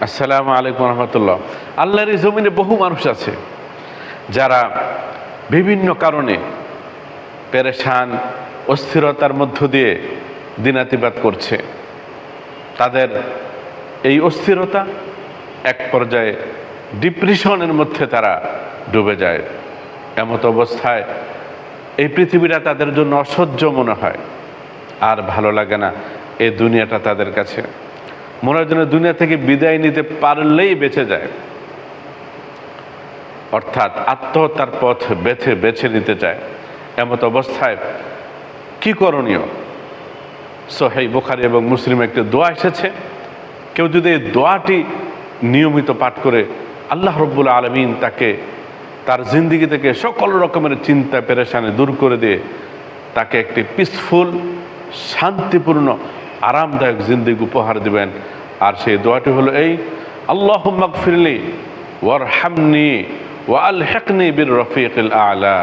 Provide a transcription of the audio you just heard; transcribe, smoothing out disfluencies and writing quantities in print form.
আসসালামু আলাইকুম রহমতুল্লাহ। আল্লাহর এই জমিনে বহু মানুষ আছে যারা বিভিন্ন কারণে পেরেশান, অস্থিরতার মধ্য দিয়ে দিনাতিপাত করছে। তাদের এই অস্থিরতা এক পর্যায়ে ডিপ্রেশনের মধ্যে তারা ডুবে যায়। এমত অবস্থায় এই পৃথিবীটা তাদের জন্য অসহ্য মনে হয়, আর ভালো লাগে না এই দুনিয়াটা তাদের কাছে। মনে হয় যেন দুনিয়া থেকে বিদায় নিতে পারলেই বেঁচে যায়, অর্থাৎ আত্মহত্যার পথ বেছে নিতে চায়। এমত অবস্থায় কি করণীয়? সহিহ বুখারী এবং মুসলিমে একটি দোয়া এসেছে। কেউ যদি এই দোয়াটি নিয়মিত পাঠ করে, আল্লাহ রাব্বুল আলামিন তাকে তার জিন্দিগি থেকে সকল রকমের চিন্তা পেরেশানি দূর করে দিয়ে তাকে একটি পিসফুল, শান্তিপূর্ণ, আরামদায়ক জিন্দিগি উপহার দিবেন। আর সেই দোয়াটি হলো এই: আল্লাহুম্মা গফিরলি ওয়ারহামনি ওয়া আলহিকনি বির রফিকিল আ'লা।